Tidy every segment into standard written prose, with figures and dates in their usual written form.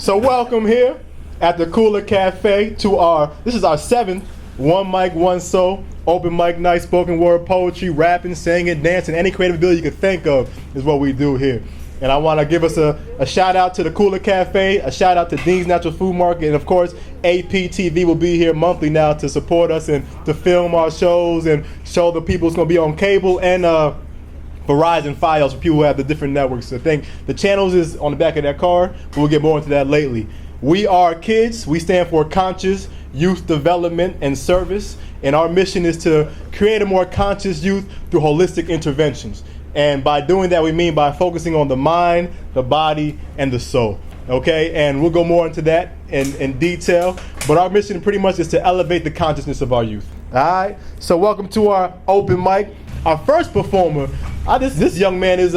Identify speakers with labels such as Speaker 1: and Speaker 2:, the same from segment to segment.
Speaker 1: So welcome here at the Kula Cafe to this is our 7th One Mic, One Soul open mic night, spoken word poetry, rapping, singing, dancing, any creative ability you could think of is what we do here. And I want to give us a shout out to the Kula Cafe, a shout out to Dean's Natural Food Market, and of course APTV will be here monthly now to support us and to film our shows and show the people it's going to be on cable and Verizon Fios for people who have the different networks. So I think the channels is on the back of that card, but we'll get more into that lately. We are KIDS. We stand for Conscious Youth Development and Service, and our mission is to create a more conscious youth through holistic interventions. And by doing that, we mean by focusing on the mind, the body, and the soul. Okay, and we'll go more into that in detail. But our mission pretty much is to elevate the consciousness of our youth. All right, so welcome to our open mic. Our first performer, this young man is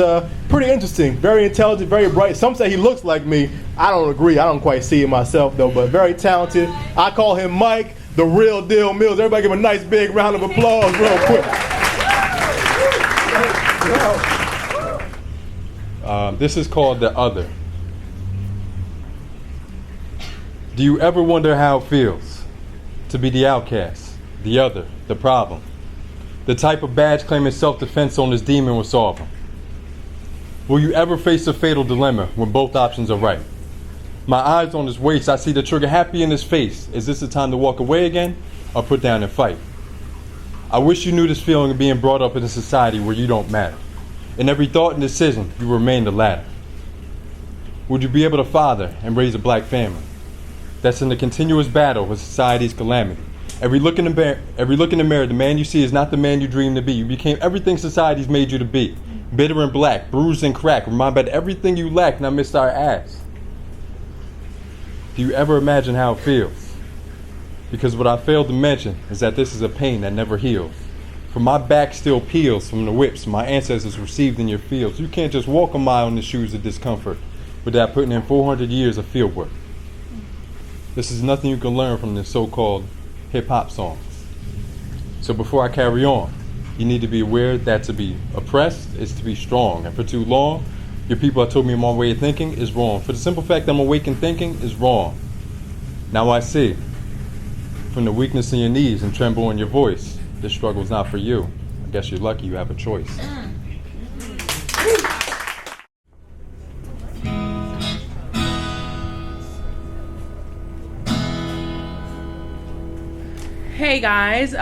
Speaker 1: pretty interesting, very intelligent, very bright. Some say he looks like me. I don't agree. I don't quite see it myself though, but very talented. I call him Mike, the real deal Mills. Everybody give him a nice big round of applause real quick.
Speaker 2: This is called The Other. Do you ever wonder how it feels to be the outcast, the other, the problem? The type of badge claiming self-defense on this demon will solve him. Will you ever face a fatal dilemma when both options are right? My eyes on his waist, I see the trigger happy in his face. Is this the time to walk away again or put down and fight? I wish you knew this feeling of being brought up in a society where you don't matter. In every thought and decision, you remain the latter. Would you be able to father and raise a black family that's in a continuous battle with society's calamity? Every look in the mirror, the man you see is not the man you dreamed to be. You became everything society's made you to be. Bitter and black, bruised and cracked, reminded by everything you lack, now missed our ass. Do you ever imagine how it feels? Because what I failed to mention is that this is a pain that never heals. For my back still peels from the whips my ancestors received in your fields. You can't just walk a mile in the shoes of discomfort without putting in 400 years of field work. This is nothing you can learn from the so-called hip-hop songs. So before I carry on, you need to be aware that to be oppressed is to be strong. And for too long, your people have told me my way of thinking is wrong. For the simple fact that I'm awake and thinking is wrong. Now I see, from the weakness in your knees and tremble in your voice, this struggle is not for you. I guess you're lucky you have a choice.
Speaker 3: Hey guys,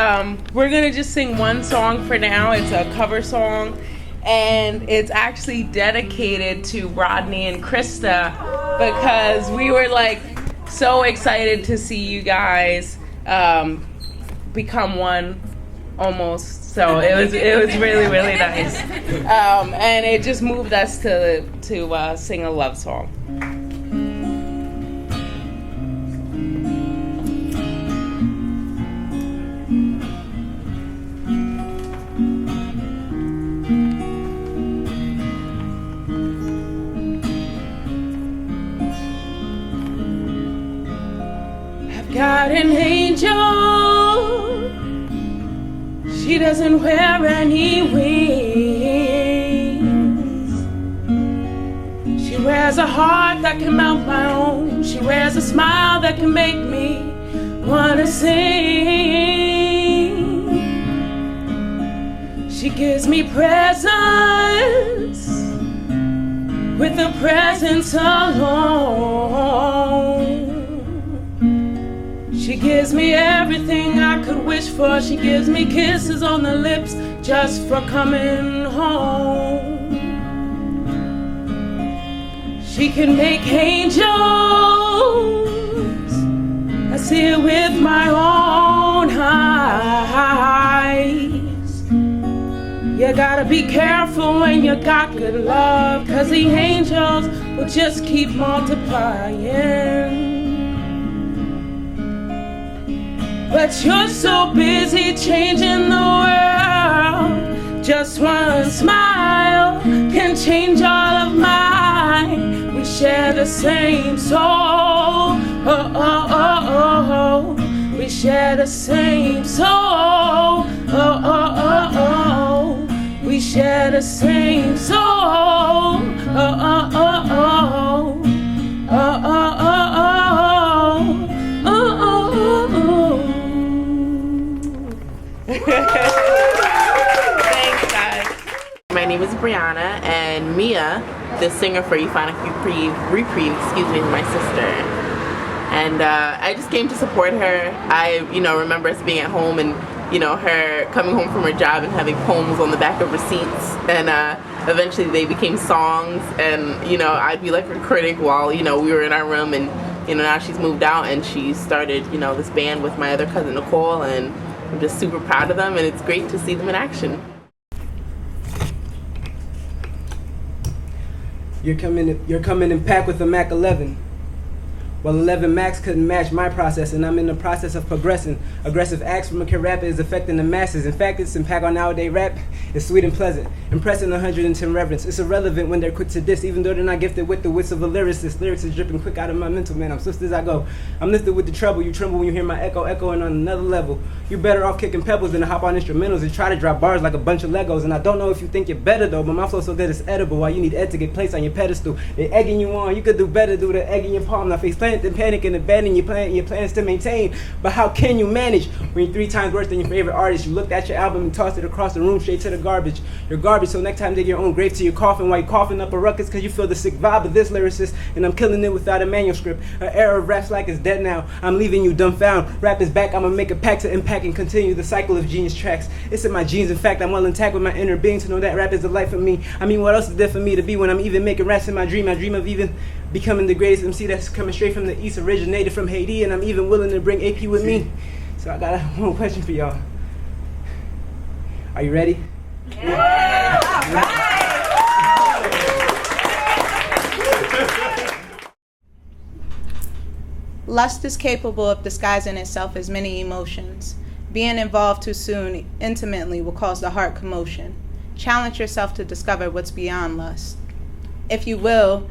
Speaker 3: we're gonna just sing one song for now. It's a cover song, and it's actually dedicated to Rodney and Krista because we were like so excited to see you guys become one almost. So it was really nice, and it just moved us to sing a love song. Got an angel, she doesn't wear any wings. She wears a heart that can melt my own. She wears a smile that can make me wanna sing. She gives me presents with a presence alone. She gives me everything I could wish for. She gives me kisses on the lips just for coming home. She can make angels. I see it with my own eyes. You gotta be careful when you got good love, 'cause the angels will just keep multiplying. But you're so busy changing the world. Just one smile can change all of mine. We share the same soul. Oh, oh, oh, oh, oh. We share the same soul. Oh, oh, oh, oh. We share the same soul. Oh, oh, oh, oh. Oh, oh, oh.
Speaker 4: Brianna, and Mia, the singer for Euphonic Reprieve, is my sister. And I just came to support her. I, remember us being at home and, her coming home from her job and having poems on the back of receipts. And eventually they became songs. And, I'd be like a critic while, we were in our room. And, now she's moved out and she started, this band with my other cousin Nicole. And I'm just super proud of them. And it's great to see them in action.
Speaker 5: You're coming in pack with a Mac 11. Well, 11 Max couldn't match my process, and I'm in the process of progressing. Aggressive acts from a kid rapper is affecting the masses. In fact, its impact on nowadays rap is sweet and pleasant, impressing 110 reverence. It's irrelevant when they're quick to diss, even though they're not gifted with the wits of a lyricist. Lyrics is dripping quick out of my mental, man. I'm swift as I go. I'm lifted with the trouble. You tremble when you hear my echoing on another level. You're better off kicking pebbles than to hop on instrumentals and try to drop bars like a bunch of Legos. And I don't know if you think you're better though, but my flow so good it's edible. While you need Ed to get placed on your pedestal, they're egging you on. You could do better, do the egg in your palm. Now face plant and panic and abandon your plans to maintain. But how can you manage when you're 3 times worse than your favorite artist? You looked at your album and tossed it across the room straight to the garbage. You're garbage, so next time dig your own grave to your coffin while you're coughing up a ruckus because you feel the sick vibe of this lyricist. And I'm killing it without a manuscript. An era of raps like it's dead now. I'm leaving you dumbfound. Rap is back. I'ma make a pact to impact and continue the cycle of genius tracks. It's in my genes. In fact, I'm well intact with my inner being to know that rap is the life for me. I mean, what else is there for me to be when I'm even making raps in my dream? I dream of even becoming the greatest MC that's coming straight from the east, originated from Haiti, and I'm even willing to bring AP with me. So I got one question for y'all. Are you ready?
Speaker 6: Yeah.
Speaker 7: Lust is capable of disguising itself as many emotions. Being involved too soon intimately will cause the heart commotion. Challenge yourself to discover what's beyond lust. If you will,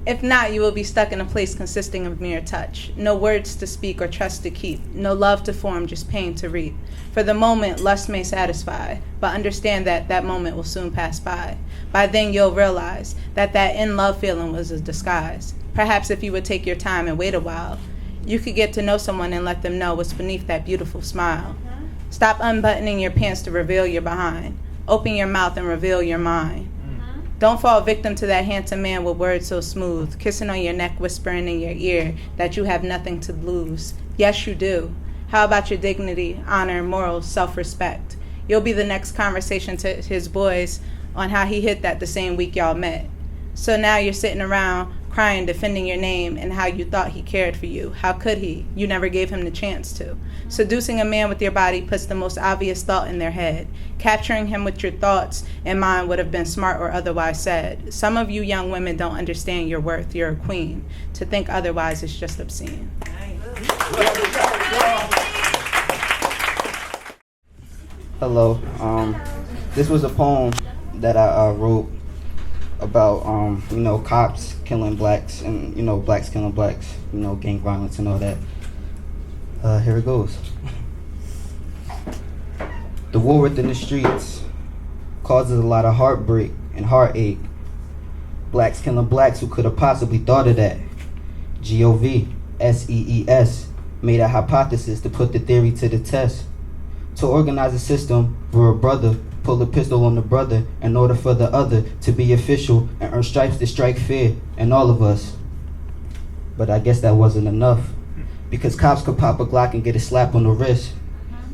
Speaker 7: if not, you will be stuck in a place consisting of mere touch. No words to speak or trust to keep. No love to form, just pain to reap. For the moment, lust may satisfy, but understand that that moment will soon pass by. By then, you'll realize that that in-love feeling was a disguise. Perhaps if you would take your time and wait a while, you could get to know someone and let them know what's beneath that beautiful smile. Stop unbuttoning your pants to reveal your behind. Open your mouth and reveal your mind. Don't fall victim to that handsome man with words so smooth, kissing on your neck, whispering in your ear that you have nothing to lose. Yes, you do. How about your dignity, honor, morals, self-respect? You'll be the next conversation to his boys on how he hit that the same week y'all met. So now you're sitting around crying, defending your name and how you thought he cared for you. How could he? You never gave him the chance to. Seducing a man with your body puts the most obvious thought in their head. Capturing him with your thoughts and mind would have been smart or otherwise said. Some of you young women don't understand your worth. You're a queen. To think otherwise is just obscene.
Speaker 8: Hello. This was a poem that I wrote about, cops killing blacks and, blacks killing blacks, gang violence and all that. Here it goes. The war within the streets causes a lot of heartbreak and heartache. Blacks killing blacks, who could have possibly thought of that? G.O.V.S.E.E.S. made a hypothesis to put the theory to the test. To organize a system where a brother pull a pistol on the brother in order for the other to be official and earn stripes to strike fear in all of us. But I guess that wasn't enough, because cops could pop a Glock and get a slap on the wrist.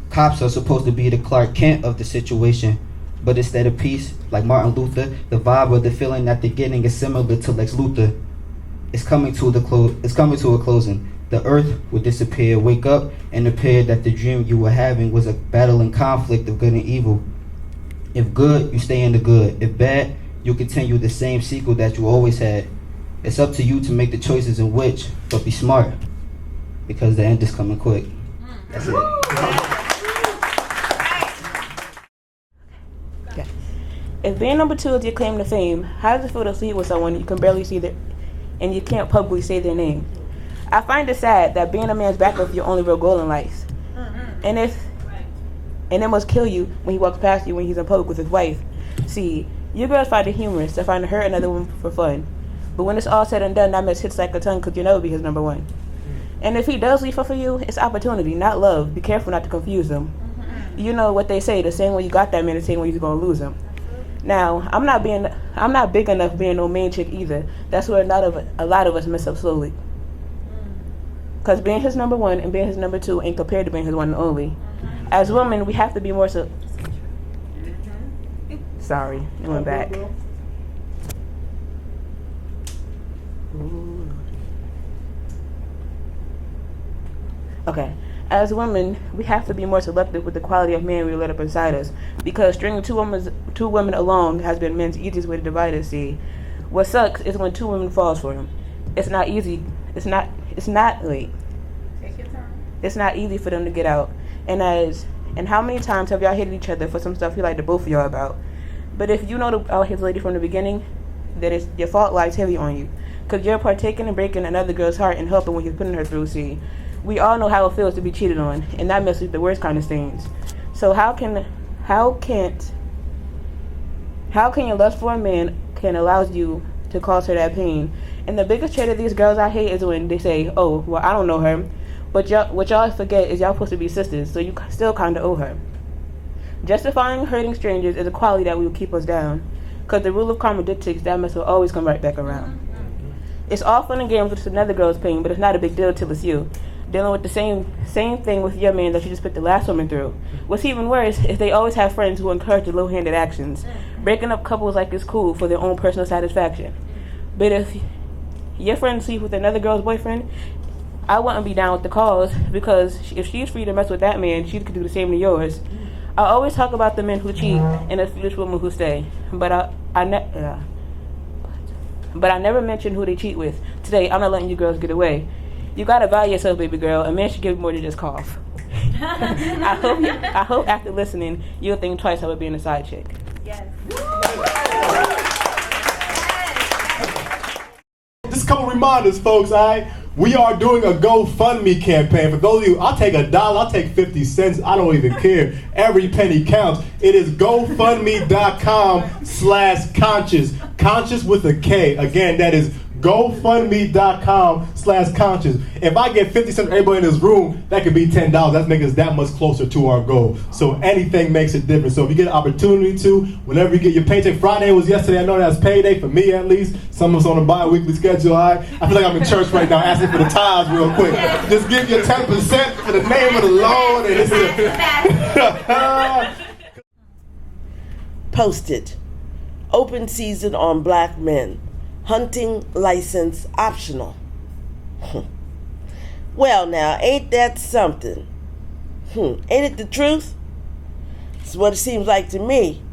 Speaker 8: Cops are supposed to be the Clark Kent of the situation, but instead of peace, like Martin Luther, the vibe or the feeling that they're getting is similar to Lex Luthor. It's coming to a closing. The earth will disappear, wake up, and appear that the dream you were having was a battle and conflict of good and evil. If good, you stay in the good. If bad, you continue the same sequel that you always had. It's up to you to make the choices in which, but be smart, because the end is coming quick. That's it.
Speaker 9: If being number 2 is your claim to fame, how does it feel to sleep with someone you can barely see and you can't publicly say their name? I find it sad that being a man's backup is your only real goal in life. And it must kill you when he walks past you when he's in public with his wife. See, you girls find it humorous to find to hurt another woman for fun. But when it's all said and done, that mess hits like a ton because you'll never be his number 1. And if he does leave her for you, it's opportunity, not love. Be careful not to confuse him. You know what they say, the same way you got that man, the same way you're going to lose him. Now, I'm not big enough being no main chick either. That's where a lot of us mess up slowly. Because being his number one and being his number two ain't compared to being his one and only. As women, we have to be more so. Sorry, it went back. Okay. As women, we have to be more selective with the quality of man we let up inside us, because stringing two women along has been men's easiest way to divide us. See, what sucks is when two women falls for him. It's not easy. It's not wait.
Speaker 3: Take your time.
Speaker 9: It's not easy for them to get out. And how many times have y'all hated each other for some stuff you like the both of y'all about? But if you know his lady from the beginning, then your fault lies heavy on you, because you're partaking and breaking another girl's heart and helping when you're putting her through. See. We all know how it feels to be cheated on, and that messes with the worst kind of stains. So how can your lust for a man can allow you to cause her that pain? And the biggest trait of these girls I hate is when they say, "Oh, well, I don't know her," but what y'all forget is y'all supposed to be sisters, so you still kind of owe her. Justifying hurting strangers is a quality that will keep us down, because the rule of karma dictates that mess will always come right back around. It's all fun and games with another girl's pain, but it's not a big deal till it's you. Dealing with the same thing with your man that you just put the last woman through. What's even worse is they always have friends who encourage the low-handed actions, breaking up couples like it's cool for their own personal satisfaction. But if your friend sleeps with another girl's boyfriend, I wouldn't be down with the cause, because if she's free to mess with that man, she could do the same to yours. I always talk about the men who cheat and the foolish women who stay, but I never mention who they cheat with. Today, I'm not letting you girls get away. You gotta value yourself, baby girl. A man should give you more than just cough. I hope after listening, you'll think twice about being a side chick.
Speaker 3: Yes.
Speaker 1: Just a couple reminders, folks, all right? We are doing a GoFundMe campaign. For those of you, I'll take $1, I'll take 50 cents. I don't even care. Every penny counts. It is GoFundMe.com/Konscious. Konscious with a K. Again, that is GoFundMe.com/Konscious. If I get 50 cents for everybody in this room, that could be $10. That's making us that much closer to our goal. So anything makes a difference. So if you get an opportunity to, whenever you get your paycheck, Friday was yesterday, I know that's payday for me at least. Some of us on a bi-weekly schedule, all right? I feel like I'm in church right now asking for the tithes real quick. Just give your 10% for the name of the Lord. And
Speaker 6: Posted. Open season on black men. Hunting license optional. Well, now, ain't that something? Ain't it the truth? It's what it seems like to me.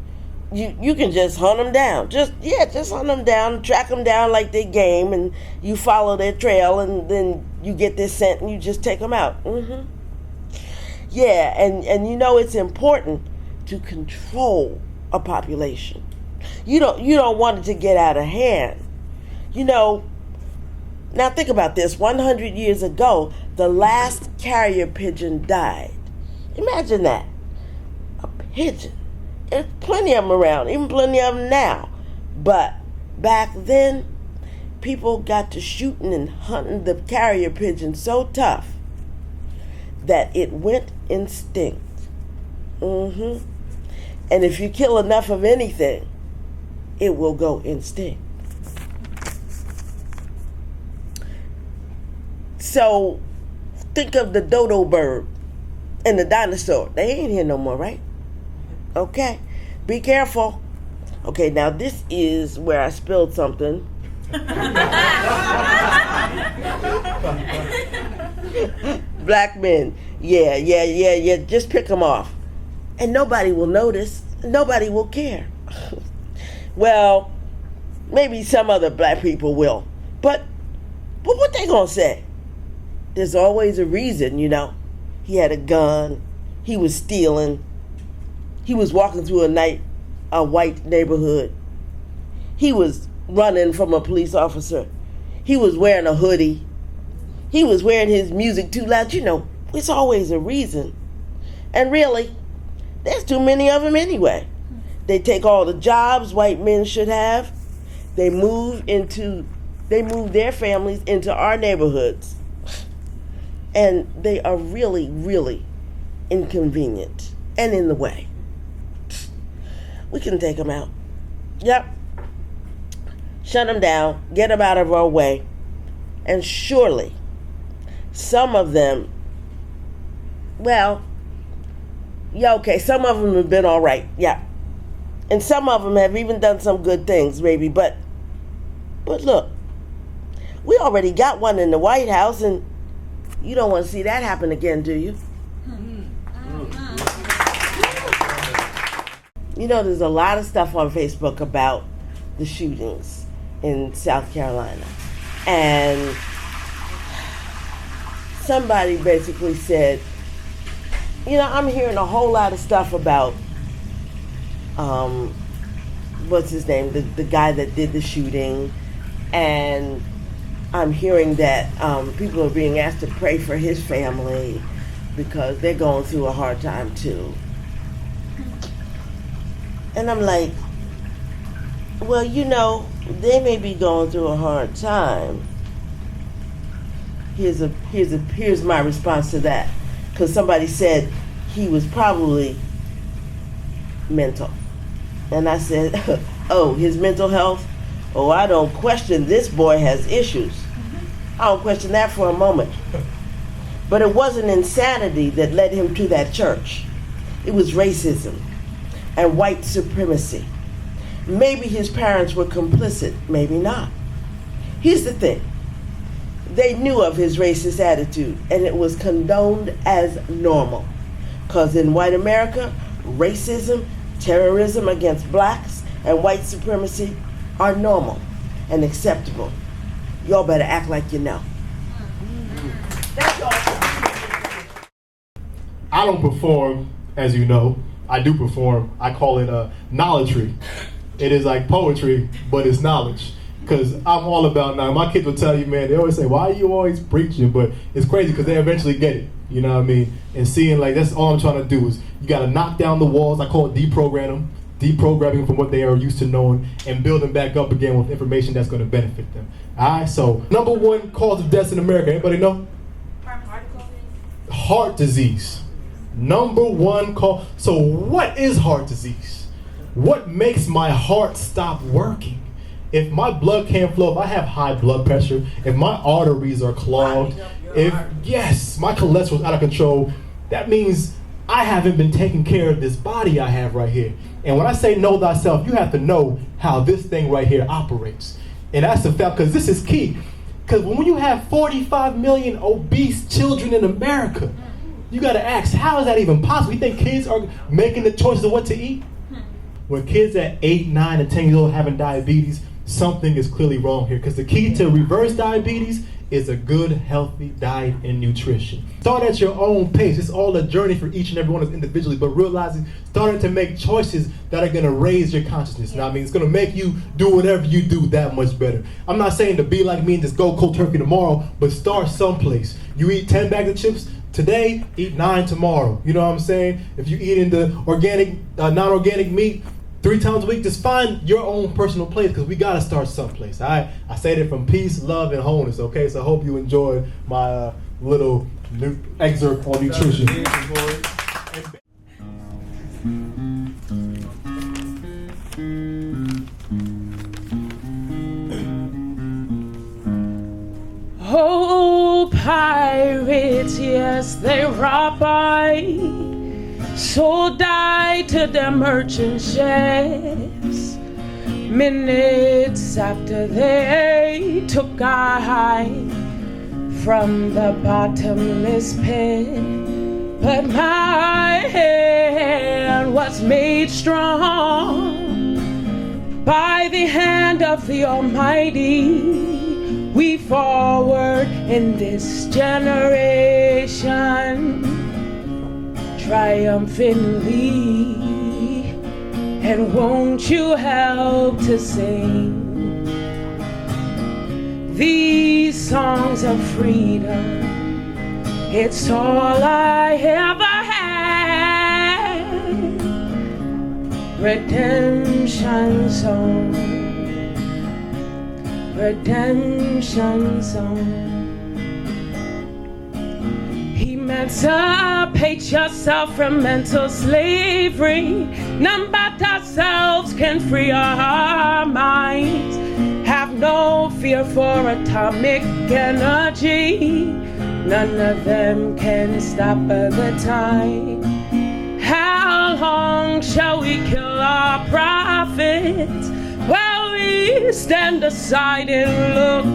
Speaker 6: You can just hunt them down. Just hunt them down, track them down like they game, and you follow their trail, and then you get their scent, and you just take them out. Yeah, and you know it's important to control a population. You don't want it to get out of hand. You know, now think about this. 100 years ago, the last carrier pigeon died. Imagine that. A pigeon. There's plenty of them around, even plenty of them now. But back then, people got to shooting and hunting the carrier pigeon so tough that it went extinct. And if you kill enough of anything, it will go extinct. So think of the dodo bird and the dinosaur. They ain't here no more, right? Okay, be careful. Okay, now this is where I spilled something. Black men, yeah, just pick them off. And nobody will notice, nobody will care. Well, maybe some other black people will. But what they gonna say? There's always a reason, you know. He had a gun. He was stealing. He was walking through a white neighborhood. He was running from a police officer. He was wearing a hoodie. He was wearing his music too loud. You know, it's always a reason. And really, there's too many of them anyway. They take all the jobs white men should have. They move their families into our neighborhoods. And they are really, really inconvenient and in the way. We can take them out. Yep. Shut them down. Get them out of our way. And surely, some of them, well, yeah, okay, some of them have been all right. Yeah. And some of them have even done some good things, maybe. But look, we already got one in the White House, and you don't want to see that happen again, do you? You know, there's a lot of stuff on Facebook about the shootings in South Carolina. And somebody basically said, you know, I'm hearing a whole lot of stuff about, what's his name, the guy that did the shooting. And I'm hearing that people are being asked to pray for his family because they're going through a hard time too. And I'm like, well, you know, they may be going through a hard time. Here's my response to that, because somebody said he was probably mental, and I said, oh, his mental health. Oh, I don't question this boy has issues. I don't question that for a moment. But it wasn't insanity that led him to that church. It was racism and white supremacy. Maybe his parents were complicit, maybe not. Here's the thing. They knew of his racist attitude, and it was condoned as normal. Because in white America, racism, terrorism against blacks, and white supremacy are normal and acceptable. Y'all better act like you know. That's all.
Speaker 1: I don't perform, as you know. I do perform. I call it knowledgery. It is like poetry, but it's knowledge. Because I'm all about now. My kids will tell you, man, they always say, why are you always preaching? But it's crazy because they eventually get it. You know what I mean? And seeing, like, that's all I'm trying to do is you got to knock down the walls. I call it deprogramming from what they are used to knowing and build them back up again with information that's going to benefit them. All right, so number one cause of deaths in America, anybody know? Heart disease. Number one cause. So what is heart disease? What makes my heart stop working? If my blood can't flow, if I have high blood pressure, if my arteries are clogged, if my cholesterol's out of control, that means I haven't been taking care of this body I have right here. And when I say know thyself, you have to know how this thing right here operates. And that's the fact, because this is key. Because when you have 45 million obese children in America, you got to ask, how is that even possible? You think kids are making the choices of what to eat? When kids at 8, 9, and 10 years old having diabetes, something is clearly wrong here. Because the key to reverse diabetes is a good, healthy diet and nutrition. Start at your own pace. It's all a journey for each and every one of us individually, but realizing, starting to make choices that are going to raise your consciousness. Now, I mean, it's going to make you do whatever you do that much better. I'm not saying to be like me and just go cold turkey tomorrow, but start someplace. You eat 10 bags of chips today, eat 9 tomorrow. You know what I'm saying? If you eat into organic, non-organic meat 3 times a week, just find your own personal place, because we got to start someplace. All right? I say that from peace, love, and wholeness, okay? So I hope you enjoyed my little excerpt on nutrition.
Speaker 3: Oh, pirates, yes, they rob by, so died to the merchant ships. Minutes after they took our hide from the bottomless pit, but my hand was made strong by the hand of the Almighty. We forward in this generation triumphantly, and won't you help to sing these songs of freedom? It's all I ever had. Redemption song, redemption song. He Emancipate yourself from mental slavery. None but ourselves can free our minds. Have no fear for atomic energy. None of them can stop the time. How long shall we kill our prophets while we stand aside and look?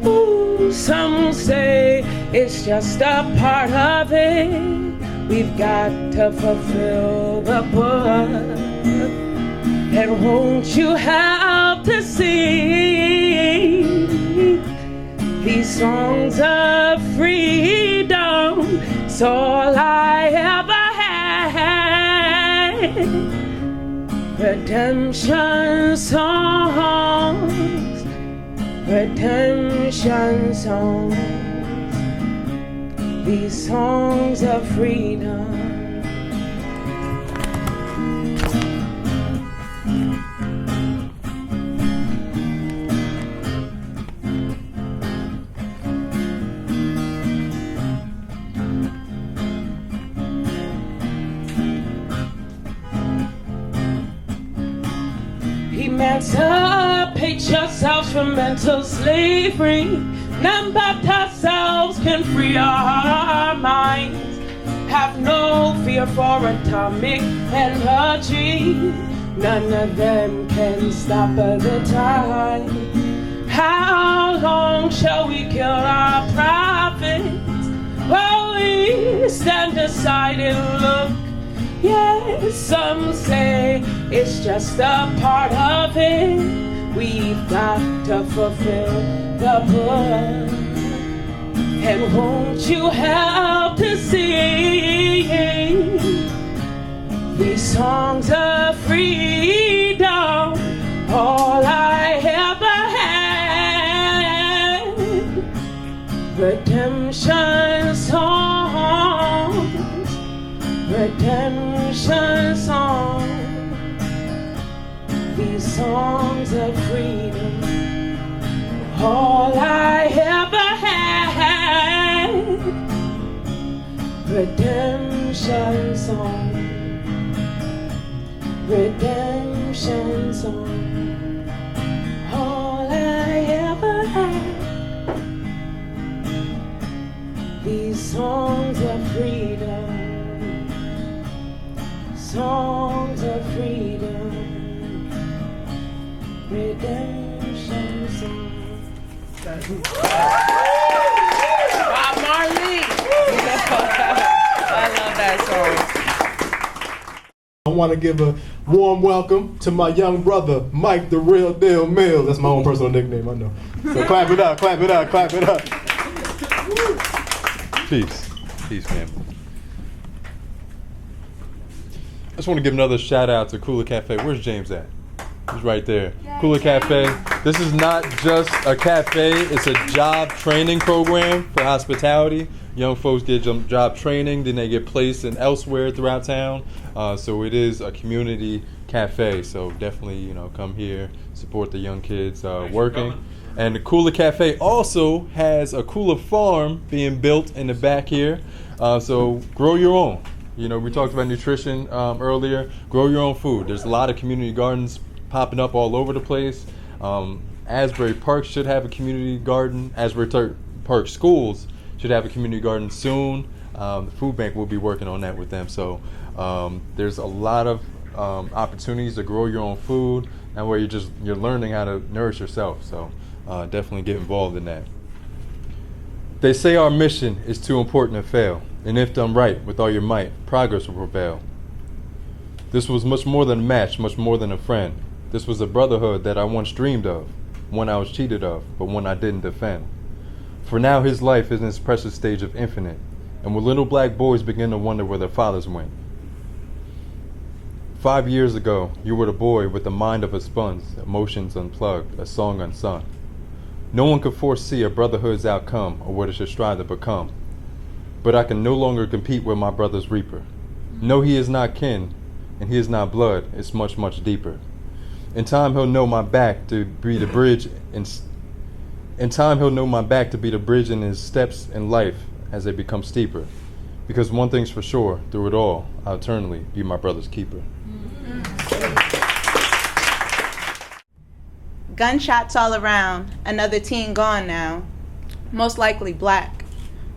Speaker 3: Ooh, some say it's just a part of it. We've got to fulfill the book. And won't you help to sing these songs of freedom? It's all I ever had. Redemption songs, redemption songs, these songs of freedom. Emancipate yourselves from mental slavery. None but ourselves can free our minds. Have no fear for atomic energy. None of them can stop the tide. How long shall we kill our prophets while we stand aside and look? Yes, some say it's just a part of it. We've got to fulfill the book. And won't you help to sing these songs of freedom? All I ever had. Redemption songs, redemption songs, these songs of freedom. All I ever had. Redemption song, redemption song. All I ever had. These songs of freedom, songs of freedom, redemption song.
Speaker 4: Bob Marley.
Speaker 3: I love that song.
Speaker 1: I want to give a warm welcome to my young brother, Mike the Real Deal Mills. That's my own personal nickname, I know. So clap it up, clap it up, clap it up.
Speaker 2: Peace. Peace, family. I just want to give another shout out to Kula Cafe. Where's James at? He's right there. Kula Cafe. This is not just a cafe, it's a job training program for hospitality. Young folks get job training, then they get placed in elsewhere throughout town. So it is a community cafe. So definitely, come here, support the young kids working. And the Kula Cafe also has a Kula farm being built in the back here. So grow your own. We talked about nutrition earlier. Grow your own food. There's a lot of community gardens popping up all over the place. Asbury Park should have a community garden. Asbury Park schools should have a community garden soon. The food bank will be working on that with them. So there's a lot of opportunities to grow your own food. That way you're learning how to nourish yourself. So definitely get involved in that. They say our mission is too important to fail. And if done right, with all your might, progress will prevail. This was much more than a match, much more than a friend. This was a brotherhood that I once dreamed of, one I was cheated of, but one I didn't defend. For now his life is in its precious stage of infinite, and when little black boys begin to wonder where their fathers went. 5 years ago, you were the boy with the mind of a sponge, emotions unplugged, a song unsung. No one could foresee a brotherhood's outcome or what it should strive to become. But I can no longer compete with my brother's reaper. No, he is not kin, and he is not blood. It's much, much deeper. In time, he'll know my back to be the bridge. In time, he'll know my back to be the bridge in his steps in life as they become steeper. Because one thing's for sure, through it all, I'll eternally be my brother's keeper.
Speaker 7: Gunshots all around, another teen gone now, most likely black.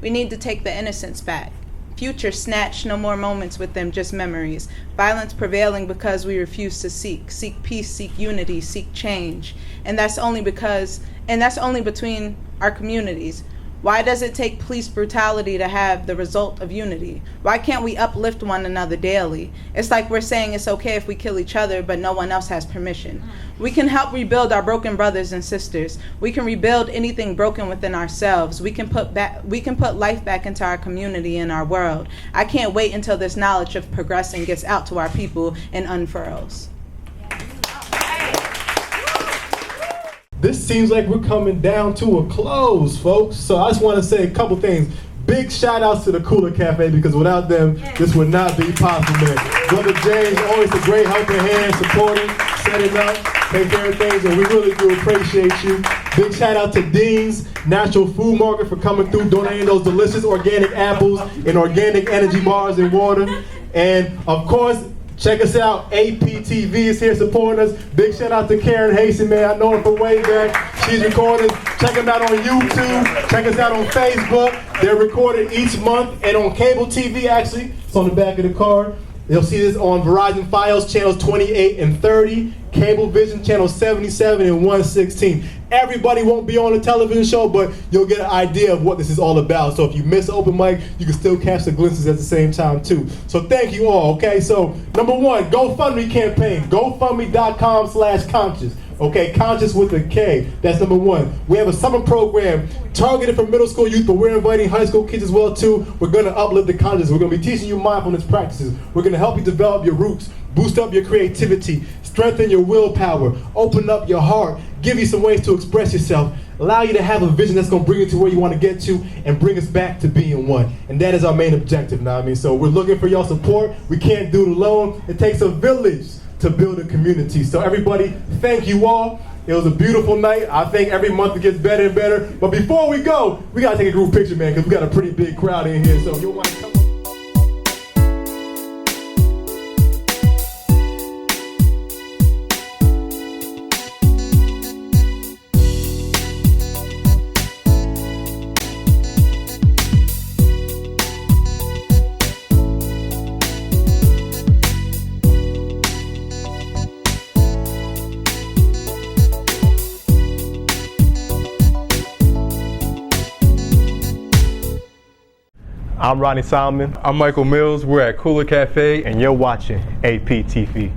Speaker 7: We need to take the innocence back. Future snatched, no more moments with them, just memories. Violence prevailing because we refuse to seek peace, seek unity, seek change. And that's only between our communities. Why does it take police brutality to have the result of unity? Why can't we uplift one another daily? It's like we're saying it's okay if we kill each other, but no one else has permission. We can help rebuild our broken brothers and sisters. We can rebuild anything broken within ourselves. We can put life back into our community and our world. I can't wait until this knowledge of progressing gets out to our people and unfurls.
Speaker 1: This seems like we're coming down to a close, folks. So I just want to say a couple things. Big shout outs to the Kula Cafe, because without them, this would not be possible, man. Brother James, always a great helping hand, supporting, setting up, taking care of things, and we really do appreciate you. Big shout out to Dean's Natural Food Market for coming through, donating those delicious organic apples and organic energy bars and water. And of course, check us out. APTV is here supporting us. Big shout out to Karen Heyson, man. I know her from way back. She's recording. Check them out on YouTube. Check us out on Facebook. They're recorded each month and on cable TV, actually. It's on the back of the card. You'll see this on Verizon Fios channels 28 and 30, Cablevision channels 77 and 116. Everybody won't be on the television show, but you'll get an idea of what this is all about. So if you miss open mic, you can still catch the glimpses at the same time too. So thank you all, okay? So number one, GoFundMe campaign, GoFundMe.com/Konscious. Okay, Konscious with a K. That's number one. We have a summer program targeted for middle school youth, but we're inviting high school kids as well too. We're gonna uplift the conscious. We're gonna be teaching you mindfulness practices. We're gonna help you develop your roots, boost up your creativity, strengthen your willpower, open up your heart, give you some ways to express yourself, allow you to have a vision that's gonna bring you to where you wanna get to and bring us back to being one. And that is our main objective now. So we're looking for your support. We can't do it alone. It takes a village to build a community. So everybody, thank you all. It was a beautiful night. I think every month it gets better and better. But before we go, we gotta take a group picture, man, because we got a pretty big crowd in here. So if you want to come up. I'm Rodney Salomon.
Speaker 2: I'm Michael Mills. We're at Kula Cafe,
Speaker 1: And you're watching APTV.